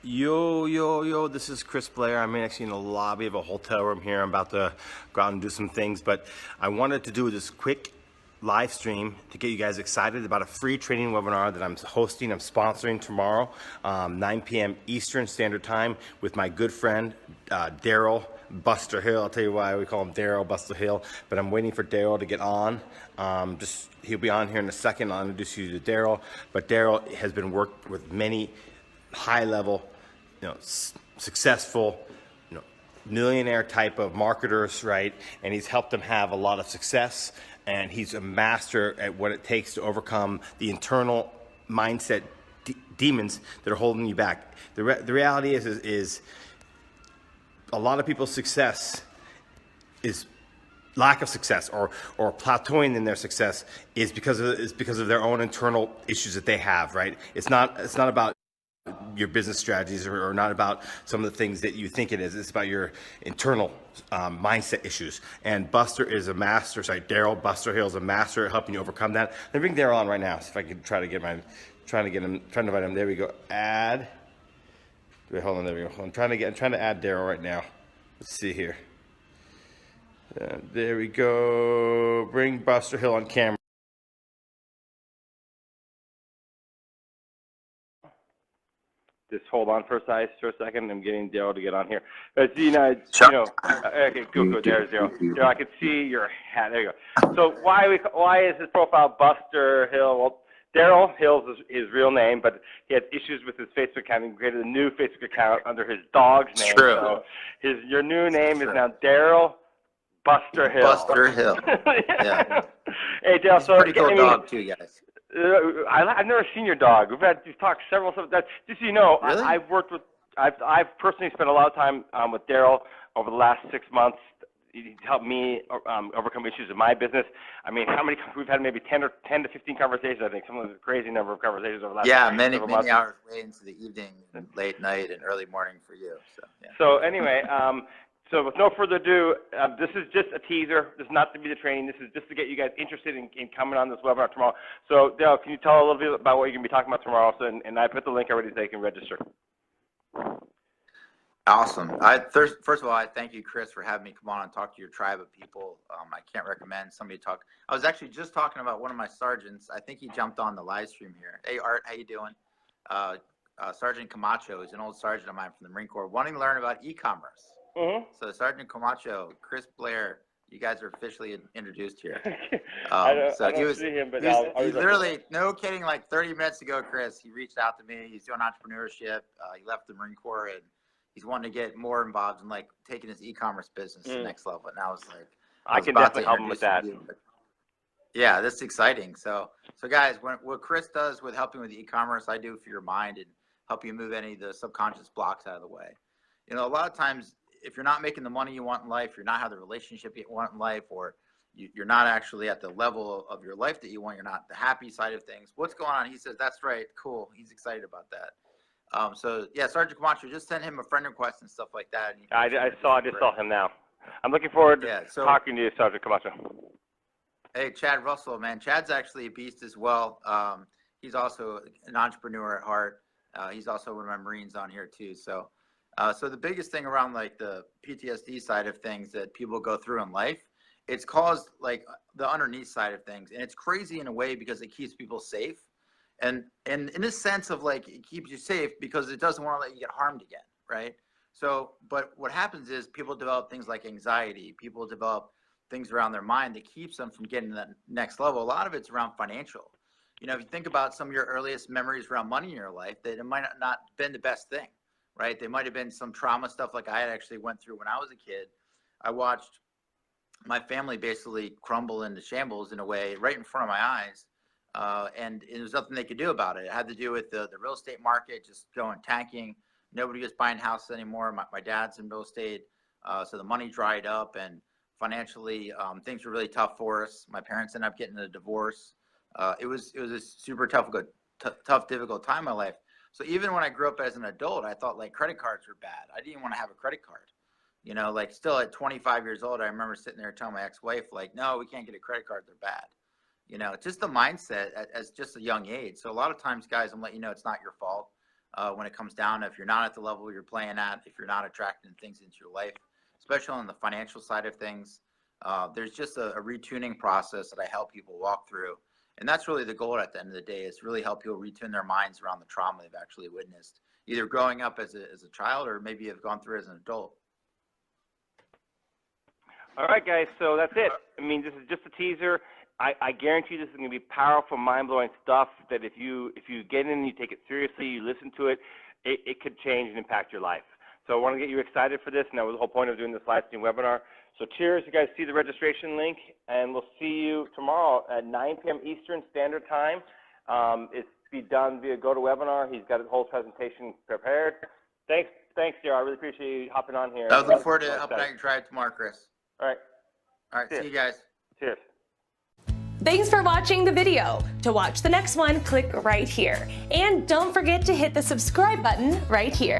Yo, this is Chris Blair. I'm actually in the lobby of a hotel room here. I'm about to go out and do some things, but I wanted to do this quick live stream to get you guys excited about a free training webinar that I'm hosting, I'm sponsoring tomorrow, 9 p.m. Eastern Standard Time with my good friend, Daryl Buster Hill. I'll tell you why we call him Daryl Buster Hill, but I'm waiting for Daryl to get on. He'll be on here in a second. I'll introduce you to Daryl, but Daryl has been worked with many high-level, successful, millionaire type of marketers, right? And he's helped them have a lot of success, and he's a master at what it takes to overcome the internal mindset demons that are holding you back. The reality is a lot of people's success is lack of success or plateauing in their success is because of their own internal issues that they have, right? It's not about your business strategies or not about some of the things that you think it is. It's about your internal mindset issues. And Daryl Buster Hill is a master at helping you overcome that. Let me bring Daryl on right now. See if I can trying to invite him. There we go. Add. Wait, hold on. There we go. I'm trying to add Daryl right now. Let's see here. There we go. Bring Buster Hill on camera. Just hold on for a second. I'm getting Daryl to get on here. Okay, cool. There's Daryl. Daryl, I can see your hat. There you go. So why is his profile Buster Hill? Well, Daryl Hill's his real name, but he had issues with his Facebook account and created a new Facebook account under his dog's name. True. So your new name is now Daryl Buster Hill. Buster Hill. Yeah. Hey, Daryl. He's a pretty cool dog too, guys. I've never seen your dog. We've talked several times. Just so you know, really? I've personally spent a lot of time with Daryl over the last 6 months. He's helped me overcome issues in my business. I mean, we've had maybe 10 to 15 conversations. I think some of the crazy number of conversations over the last many months. hours way into the evening and late night and early morning for you. So anyway. So with no further ado, this is just a teaser. This is not to be the training. This is just to get you guys interested in coming on this webinar tomorrow. So Dale, can you tell a little bit about what you're going to be talking about tomorrow? So, and I put the link already so you can register. Awesome. First of all, I thank you, Chris, for having me come on and talk to your tribe of people. I can't recommend somebody talk. I was actually just talking about one of my sergeants. I think he jumped on the live stream here. Hey, Art, how you doing? Sergeant Camacho is an old sergeant of mine from the Marine Corps wanting to learn about e-commerce. Mm-hmm. So Sergeant Camacho, Chris Blair, you guys are officially introduced here. He's literally, no kidding, like 30 minutes ago, Chris, he reached out to me. He's doing entrepreneurship. He left the Marine Corps and he's wanting to get more involved in like taking his e-commerce business to the next level. And I was like, I can definitely help him with that. Yeah, that's exciting. So guys, what Chris does with helping with e-commerce, I do for your mind and help you move any of the subconscious blocks out of the way. A lot of times, if you're not making the money you want in life, you're not having the relationship you want in life, or you're not actually at the level of your life that you want, you're not the happy side of things. What's going on? He says, that's right. Cool. He's excited about that. So yeah, Sergeant Camacho, just send him a friend request and stuff like that. I just saw him now. I'm looking forward to talking to you, Sergeant Camacho. Hey, Chad Russell, man. Chad's actually a beast as well. He's also an entrepreneur at heart. He's also one of my Marines on here too. So the biggest thing around like the PTSD side of things that people go through in life, it's caused like the underneath side of things. And it's crazy in a way because it keeps people safe. And in a sense of like, it keeps you safe because it doesn't want to let you get harmed again, right? So, but what happens is people develop things like anxiety. People develop things around their mind that keeps them from getting to that next level. A lot of it's around financial. If you think about some of your earliest memories around money in your life, that it might not have been the best thing. Right? They might have been some trauma stuff like I had actually went through when I was a kid. I watched my family basically crumble into shambles in a way right in front of my eyes. And there was nothing they could do about it. It had to do with the real estate market just going tanking. Nobody was buying houses anymore. My dad's in real estate. So the money dried up and financially things were really tough for us. My parents ended up getting a divorce. It was a super tough, difficult time in my life. So even when I grew up as an adult, I thought like credit cards were bad. I didn't want to have a credit card. Like still at 25 years old, I remember sitting there telling my ex-wife, like, no, we can't get a credit card. They're bad. Just the mindset as just a young age. So a lot of times, guys, I'm letting you know it's not your fault. when it comes down, if you're not at the level you're playing at, if you're not attracting things into your life, especially on the financial side of things. There's just a retuning process that I help people walk through. And that's really the goal at the end of the day, is really help people retune their minds around the trauma they've actually witnessed, either growing up as a child or maybe have gone through as an adult. All right, guys, so that's it. I mean, this is just a teaser. I guarantee this is going to be powerful, mind-blowing stuff that if you get in, you take it seriously, you listen to it, it could change and impact your life. So I want to get you excited for this, and that was the whole point of doing this live stream webinar. So cheers, you guys see the registration link, and we'll see you tomorrow at 9 p.m. Eastern Standard Time. It's be done via GoToWebinar. He's got his whole presentation prepared. Thanks, Sarah. I really appreciate you hopping on here. I look forward to helping out your tribe tomorrow, Chris. All right. All right, see you guys. Cheers. Thanks for watching the video. To watch the next one, click right here. And don't forget to hit the subscribe button right here.